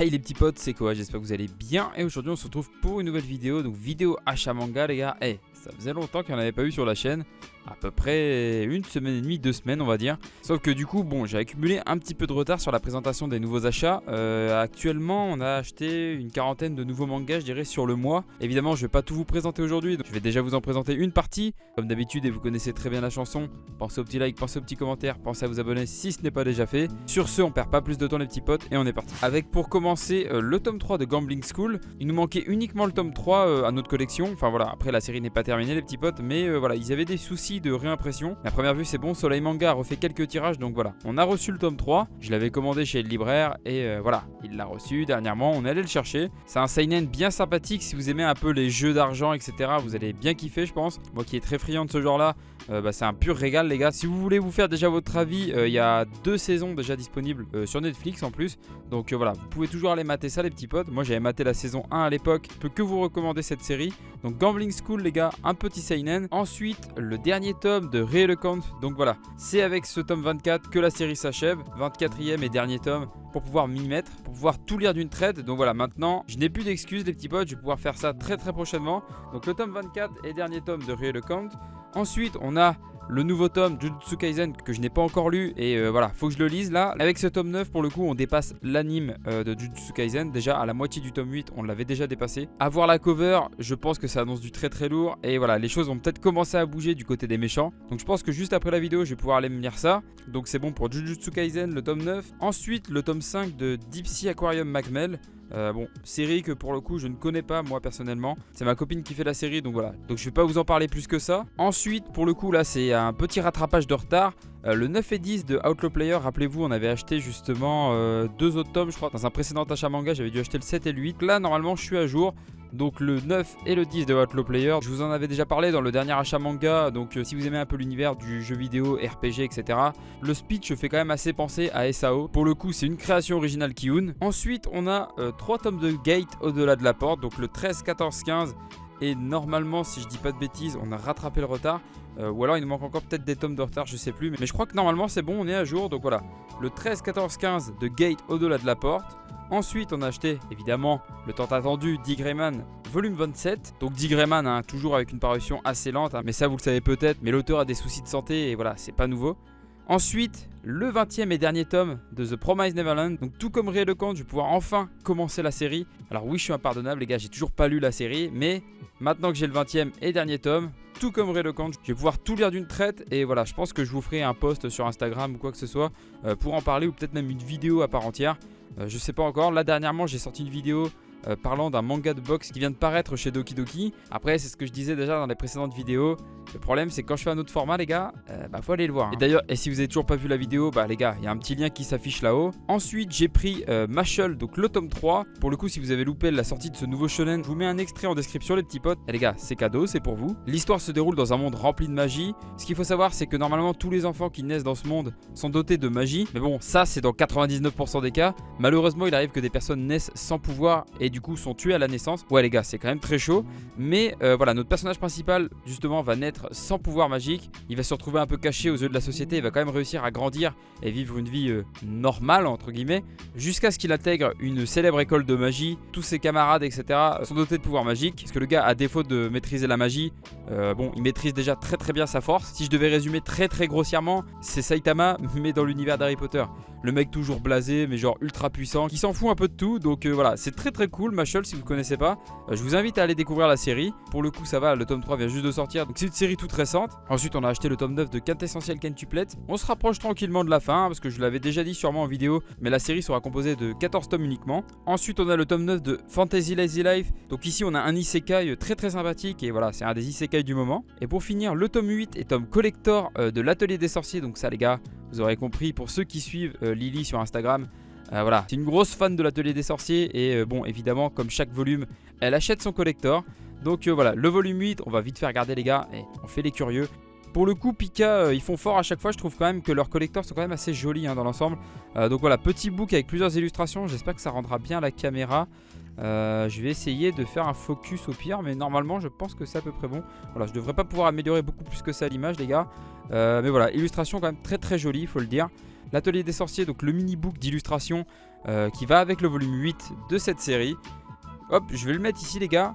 Hey les petits potes, c'est quoi? J'espère que vous allez bien et aujourd'hui on se retrouve pour une nouvelle vidéo. Donc vidéo achat manga les gars. Hey, ça faisait longtemps qu'il n'y en avait pas eu sur la chaîne. À peu près une semaine et demie, 2 semaines on va dire. Sauf que du coup bon, j'ai accumulé un petit peu de retard sur la présentation des nouveaux achats. Actuellement on a acheté une quarantaine de nouveaux mangas je dirais sur le mois. Évidemment je vais pas tout vous présenter aujourd'hui, donc je vais déjà vous en présenter une partie. Comme d'habitude et vous connaissez très bien la chanson, pensez au petit like, pensez au petit commentaire, pensez à vous abonner si ce n'est pas déjà fait. Sur ce on perd pas plus de temps les petits potes et on est parti. Avec pour commencer le tome 3 de Gambling School. Il nous manquait uniquement le tome 3 à notre collection. Enfin voilà, après la série n'est pas terminée les petits potes, mais voilà, ils avaient des soucis de réimpression. À première vue c'est bon, Soleil Manga a refait quelques tirages, donc voilà. On a reçu le tome 3, je l'avais commandé chez le libraire et voilà, il l'a reçu dernièrement, on est allé le chercher. C'est un seinen bien sympathique, si vous aimez un peu les jeux d'argent etc, vous allez bien kiffer je pense. Moi qui est très friand de ce genre là, c'est un pur régal les gars. Si vous voulez vous faire déjà votre avis, il y a 2 saisons déjà disponibles sur Netflix en plus. Donc voilà, vous pouvez toujours aller mater ça les petits potes. Moi j'avais maté la saison 1 à l'époque, je peux que vous recommander cette série. Donc Gambling School les gars, un petit seinen. Ensuite le dernier tome de Real Account. Donc voilà, c'est avec ce tome 24 que la série s'achève. 24e et dernier tome pour pouvoir m'y mettre, pour pouvoir tout lire d'une traite. Donc voilà, maintenant je n'ai plus d'excuses les petits potes, je vais pouvoir faire ça très prochainement. Donc le tome 24 et dernier tome de Real Account. Ensuite on a le nouveau tome Jujutsu Kaisen que je n'ai pas encore lu et voilà, faut que je le lise là. Avec ce tome 9 pour le coup on dépasse l'anime de Jujutsu Kaisen. Déjà à la moitié du tome 8 on l'avait déjà dépassé. À voir la cover, je pense que ça annonce du très lourd. Et voilà, les choses vont peut-être commencer à bouger du côté des méchants. Donc je pense que juste après la vidéo je vais pouvoir aller me lire ça. Donc c'est bon pour Jujutsu Kaisen le tome 9. Ensuite le tome 5 de Deep Sea Aquarium Macmel. Bon, série que pour le coup je ne connais pas moi personnellement. C'est ma copine qui fait la série donc voilà. Donc je vais pas vous en parler plus que ça. Ensuite pour le coup là c'est un petit rattrapage de retard. Le 9 et 10 de Outlaw Player, rappelez-vous on avait acheté justement 2 autres tomes je crois. Dans un précédent achat manga j'avais dû acheter le 7 et le 8. Là normalement je suis à jour. Donc le 9 et le 10 de Outlaw Player, je vous en avais déjà parlé dans le dernier achat manga. Donc si vous aimez un peu l'univers du jeu vidéo, RPG etc, le speech fait quand même assez penser à SAO. Pour le coup c'est une création originale Kiun. Ensuite on a 3 tomes de Gate au-delà de la porte. Donc le 13, 14, 15. Et normalement si je dis pas de bêtises on a rattrapé le retard. Ou alors il nous manque encore peut-être des tomes de retard, je sais plus. Mais je crois que normalement c'est bon, on est à jour. Donc voilà, le 13, 14, 15 de Gate au-delà de la porte. Ensuite on a acheté évidemment le tant attendu Dick Grayman volume 27. Donc Dick Grayman hein, toujours avec une parution assez lente hein, mais ça vous le savez peut-être. Mais l'auteur a des soucis de santé et voilà, c'est pas nouveau. Ensuite, le 20e et dernier tome de The Promised Neverland. Donc tout comme Real Account, je vais pouvoir enfin commencer la série. Alors oui, je suis impardonnable les gars, j'ai toujours pas lu la série. Mais maintenant que j'ai le 20e et dernier tome, tout comme Real Account, je vais pouvoir tout lire d'une traite. Et voilà, je pense que je vous ferai un post sur Instagram ou quoi que ce soit pour en parler. Ou peut-être même une vidéo à part entière. Je sais pas encore. Là dernièrement, j'ai sorti une vidéo parlant d'un manga de boxe qui vient de paraître chez Doki Doki. Après c'est ce que je disais déjà dans les précédentes vidéos. Le problème c'est que quand je fais un autre format les gars, faut aller le voir hein. Et d'ailleurs, et si vous avez toujours pas vu la vidéo, les gars, il y a un petit lien qui s'affiche là-haut. Ensuite j'ai pris Mashle, donc le tome 3. Pour le coup si vous avez loupé la sortie de ce nouveau shonen, je vous mets un extrait en description les petits potes. Et les gars, c'est cadeau, c'est pour vous. L'histoire se déroule dans un monde rempli de magie. Ce qu'il faut savoir c'est que normalement tous les enfants qui naissent dans ce monde sont dotés de magie. Mais bon, ça c'est dans 99% des cas. Malheureusement il arrive que des personnes naissent sans pouvoir et du coup sont tuées à la naissance. Ouais les gars, c'est quand même très chaud. Mais voilà, notre personnage principal justement va naître sans pouvoir magique. Il va se retrouver un peu caché aux yeux de la société. Il va quand même réussir à grandir et vivre une vie normale entre guillemets, jusqu'à ce qu'il intègre une célèbre école de magie. Tous ses camarades etc sont dotés de pouvoirs magiques. Parce que le gars, à défaut de maîtriser la magie, bon, il maîtrise déjà très bien sa force. Si je devais résumer très grossièrement, c'est Saitama mais dans l'univers d'Harry Potter. Le mec toujours blasé mais genre ultra puissant, qui s'en fout un peu de tout. Donc voilà, c'est très cool. Mashle, si vous ne connaissez pas, je vous invite à aller découvrir la série. Pour le coup ça va, le tome 3 vient juste de sortir, donc c'est une série toute récente. Ensuite on a acheté le tome 9 de Quintessential Quintuplet. On se rapproche tranquillement de la fin parce que je l'avais déjà dit sûrement en vidéo, mais la série sera composée de 14 tomes uniquement. Ensuite on a le tome 9 de Fantasy Lazy Life. Donc ici on a un isekai très sympathique et voilà, c'est un des isekai du moment. Et pour finir le tome 8 et tome collector de l'Atelier des Sorciers. Donc ça les gars, vous aurez compris, pour ceux qui suivent Lily sur Instagram, voilà, c'est une grosse fan de l'Atelier des Sorciers. Et bon évidemment comme chaque volume elle achète son collector. Donc voilà, le volume 8 on va vite faire regarder les gars, et on fait les curieux. Pour le coup Pika ils font fort à chaque fois. Je trouve quand même que leurs collectors sont quand même assez jolis hein, dans l'ensemble. Donc voilà, petit book avec plusieurs illustrations. J'espère que ça rendra bien à la caméra. Je vais essayer de faire un focus au pire, mais normalement je pense que c'est à peu près bon. Voilà, je devrais pas pouvoir améliorer beaucoup plus que ça l'image les gars. Mais voilà, illustration quand même très jolie, il faut le dire. L'Atelier des Sorciers, donc le mini book d'illustration qui va avec le volume 8 de cette série. Hop, je vais le mettre ici les gars.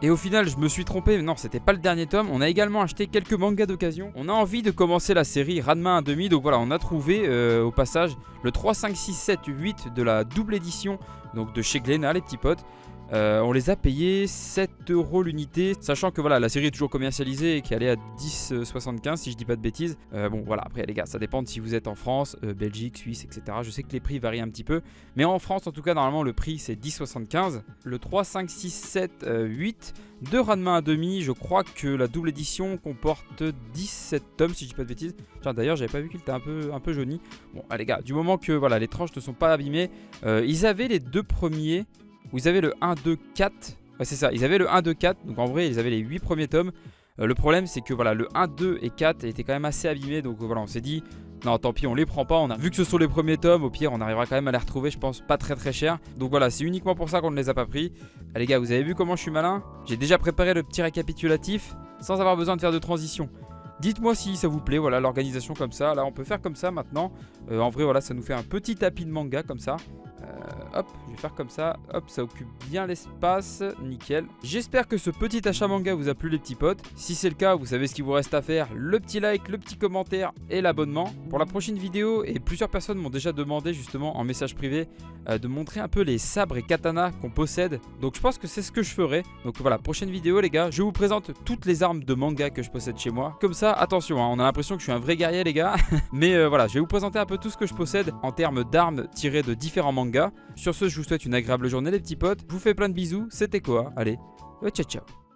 Et au final je me suis trompé, non c'était pas le dernier tome. On a également acheté quelques mangas d'occasion. On a envie de commencer la série Ranma 1/2. Donc voilà, on a trouvé au passage le 3, 5, 6, 7, 8 de la double édition, donc de chez Glénat les petits potes. On les a payés 7 € l'unité, sachant que voilà, la série est toujours commercialisée et qu'elle est à 10,75 si je dis pas de bêtises. Bon voilà, après les gars, ça dépend de si vous êtes en France, Belgique, Suisse, etc. Je sais que les prix varient un petit peu, mais en France en tout cas normalement le prix c'est 10,75. Le 3, 5, 6, 7, 8 de Ranma 1/2, je crois que la double édition comporte 17 tomes si je dis pas de bêtises. D'ailleurs j'avais pas vu qu'il était un peu jauni. Bon les gars, du moment que voilà, les tranches ne sont pas abîmées, ils avaient les deux premiers. Où ils avaient le 1, 2, 4. Ouais, c'est ça, ils avaient le 1, 2, 4. Donc en vrai, ils avaient les 8 premiers tomes. Le problème, c'est que voilà, le 1, 2 et 4 étaient quand même assez abîmés. Donc voilà, on s'est dit, non, tant pis, on les prend pas. On a vu que ce sont les premiers tomes. Au pire, on arrivera quand même à les retrouver, je pense, pas très cher. Donc voilà, c'est uniquement pour ça qu'on ne les a pas pris. Allez, les gars, vous avez vu comment je suis malin? J'ai déjà préparé le petit récapitulatif sans avoir besoin de faire de transition. Dites-moi si ça vous plaît, voilà, l'organisation comme ça. Là, on peut faire comme ça maintenant. En vrai, voilà, ça nous fait un petit tapis de manga comme ça. Hop, je vais faire comme ça. Hop, ça occupe bien l'espace. Nickel. J'espère que ce petit achat manga vous a plu les petits potes. Si c'est le cas, vous savez ce qu'il vous reste à faire. Le petit like, le petit commentaire et l'abonnement. Pour la prochaine vidéo, et plusieurs personnes m'ont déjà demandé justement en message privé de montrer un peu les sabres et katanas qu'on possède. Donc je pense que c'est ce que je ferai. Donc voilà, prochaine vidéo les gars. Je vous présente toutes les armes de manga que je possède chez moi. Comme ça, attention, hein, on a l'impression que je suis un vrai guerrier les gars. Mais voilà, je vais vous présenter un peu tout ce que je possède en termes d'armes tirées de différents mangas. Sur ce, je vous souhaite une agréable journée les petits potes. Je vous fais plein de bisous. C'était quoi? Allez, ciao ciao.